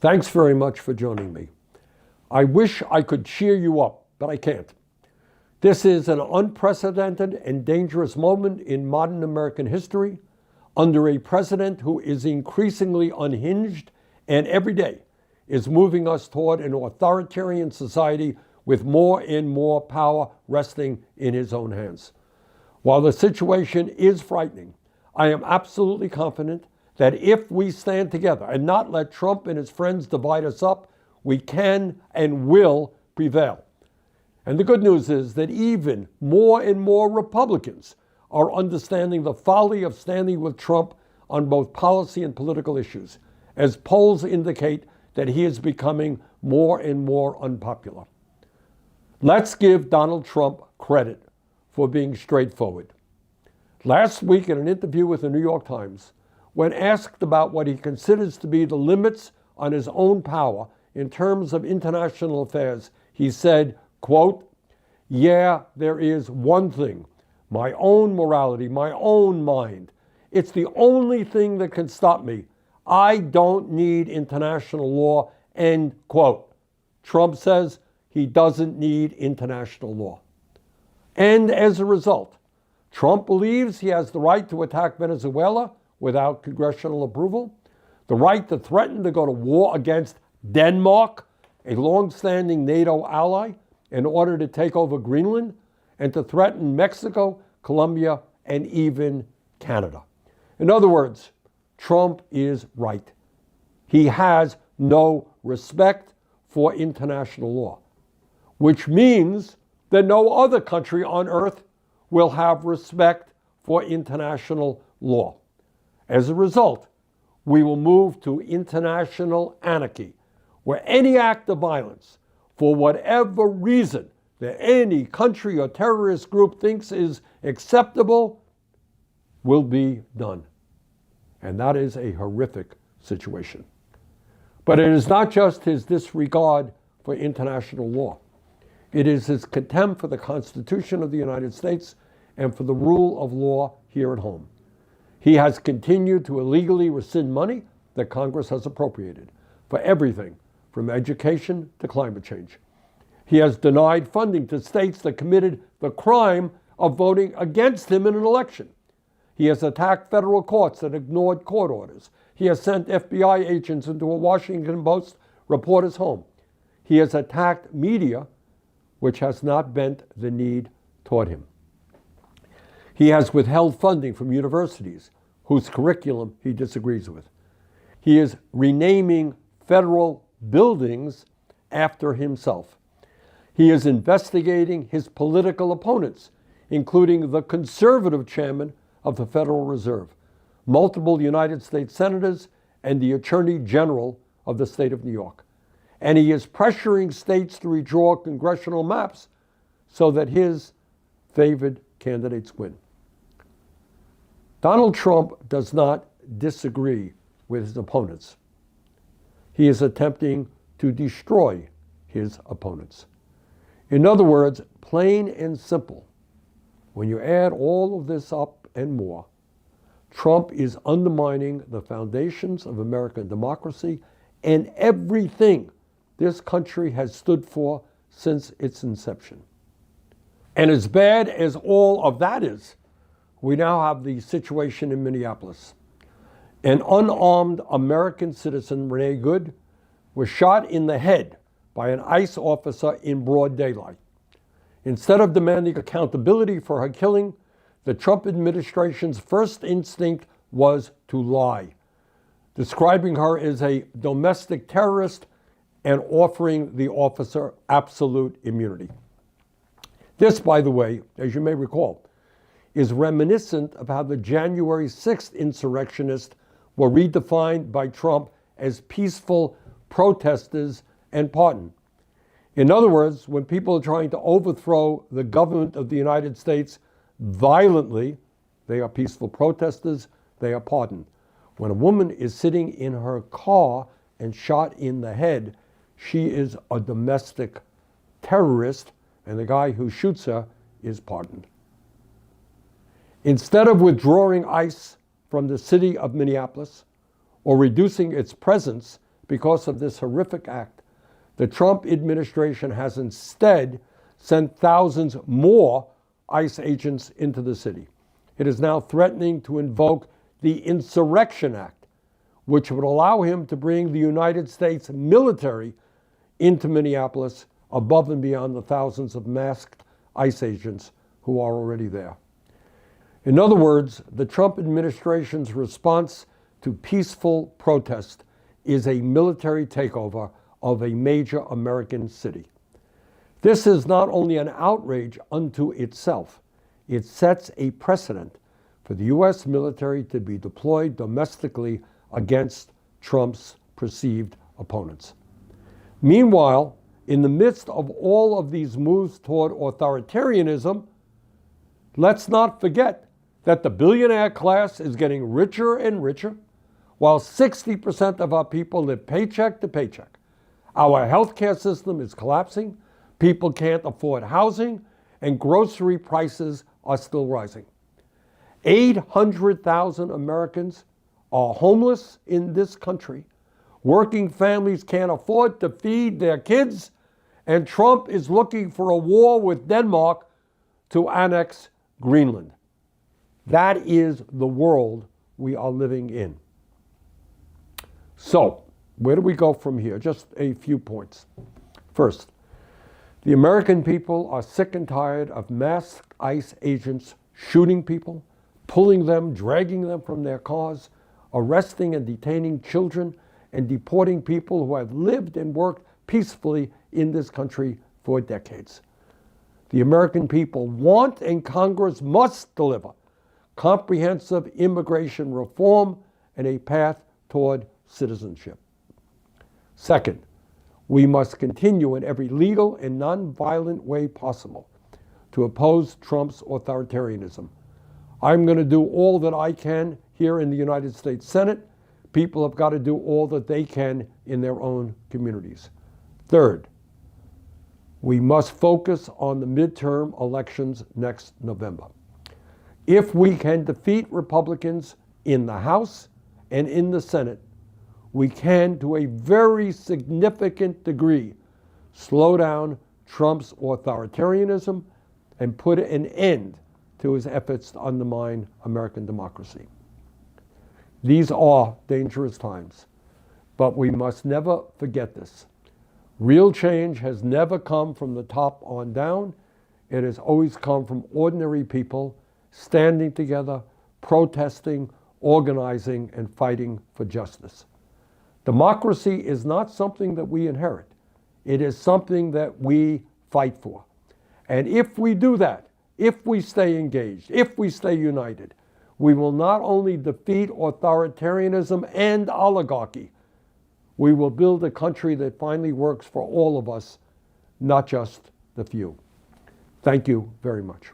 Thanks very much for joining me. I wish I could cheer you up, but I can't. This is an unprecedented and dangerous moment in modern American history under a president who is increasingly unhinged and every day is moving us toward an authoritarian society with more and more power resting in his own hands. While the situation is frightening, I am absolutely confident that if we stand together and not let Trump and his friends divide us up, we can and will prevail. And the good news is that even more and more Republicans are understanding the folly of standing with Trump on both policy and political issues, as polls indicate that he is becoming more and more unpopular. Let's give Donald Trump credit for being straightforward. Last week in an interview with the New York Times, when asked about what he considers to be the limits on his own power in terms of international affairs, he said, quote, "Yeah, there is one thing, my own morality, my own mind. It's the only thing that can stop me. I don't need international law," end quote. Trump says he doesn't need international law. And as a result, Trump believes he has the right to attack Venezuela without congressional approval, the right to threaten to go to war against Denmark, a long-standing NATO ally, in order to take over Greenland, and to threaten Mexico, Colombia, and even Canada. In other words, Trump is right. He has no respect for international law, which means that no other country on earth will have respect for international law. As a result, we will move to international anarchy, where any act of violence, for whatever reason that any country or terrorist group thinks is acceptable, will be done. And that is a horrific situation. But it is not just his disregard for international law. It is his contempt for the Constitution of the United States and for the rule of law here at home. He has continued to illegally rescind money that Congress has appropriated for everything from education to climate change. He has denied funding to states that committed the crime of voting against him in an election. He has attacked federal courts that ignored court orders. He has sent FBI agents into a Washington Post reporter's home. He has attacked media, which has not bent the knee toward him. He has withheld funding from universities whose curriculum he disagrees with. He is renaming federal buildings after himself. He is investigating his political opponents, including the conservative chairman of the Federal Reserve, multiple United States senators, and the Attorney General of the state of New York. And he is pressuring states to redraw congressional maps so that his favored candidates win. Donald Trump does not disagree with his opponents. He is attempting to destroy his opponents. In other words, plain and simple, when you add all of this up and more, Trump is undermining the foundations of American democracy and everything this country has stood for since its inception. And as bad as all of that is, we now have the situation in Minneapolis. An unarmed American citizen, Renee Good, was shot in the head by an ICE officer in broad daylight. Instead of demanding accountability for her killing, the Trump administration's first instinct was to lie, describing her as a domestic terrorist and offering the officer absolute immunity. This, by the way, as you may recall, is reminiscent of how the January 6th insurrectionists were redefined by Trump as peaceful protesters and pardoned. In other words, when people are trying to overthrow the government of the United States violently, they are peaceful protesters, they are pardoned. When a woman is sitting in her car and shot in the head, she is a domestic terrorist, and the guy who shoots her is pardoned. Instead of withdrawing ICE from the city of Minneapolis or reducing its presence because of this horrific act, the Trump administration has instead sent thousands more ICE agents into the city. It is now threatening to invoke the Insurrection Act, which would allow him to bring the United States military into Minneapolis above and beyond the thousands of masked ICE agents who are already there. In other words, the Trump administration's response to peaceful protest is a military takeover of a major American city. This is not only an outrage unto itself, it sets a precedent for the U.S. military to be deployed domestically against Trump's perceived opponents. Meanwhile, in the midst of all of these moves toward authoritarianism, let's not forget that the billionaire class is getting richer and richer, while 60% of our people live paycheck to paycheck. Our healthcare system is collapsing, people can't afford housing, and grocery prices are still rising. 800,000 Americans are homeless in this country. Working families can't afford to feed their kids, and Trump is looking for a war with Denmark to annex Greenland. That is the world we are living in. So, where do we go from here? Just a few points. First, the American people are sick and tired of masked ICE agents shooting people, pulling them, dragging them from their cars, arresting and detaining children, and deporting people who have lived and worked peacefully in this country for decades. The American people want, and Congress must deliver, comprehensive immigration reform and a path toward citizenship. Second, we must continue in every legal and nonviolent way possible to oppose Trump's authoritarianism. I'm going to do all that I can here in the United States Senate. People have got to do all that they can in their own communities. Third, we must focus on the midterm elections next November. If we can defeat Republicans in the House and in the Senate, we can, to a very significant degree, slow down Trump's authoritarianism and put an end to his efforts to undermine American democracy. These are dangerous times, but we must never forget this. Real change has never come from the top on down. It has always come from ordinary people standing together, protesting, organizing, and fighting for justice. Democracy is not something that we inherit. It is something that we fight for. And if we do that, if we stay engaged, if we stay united, we will not only defeat authoritarianism and oligarchy, we will build a country that finally works for all of us, not just the few. Thank you very much.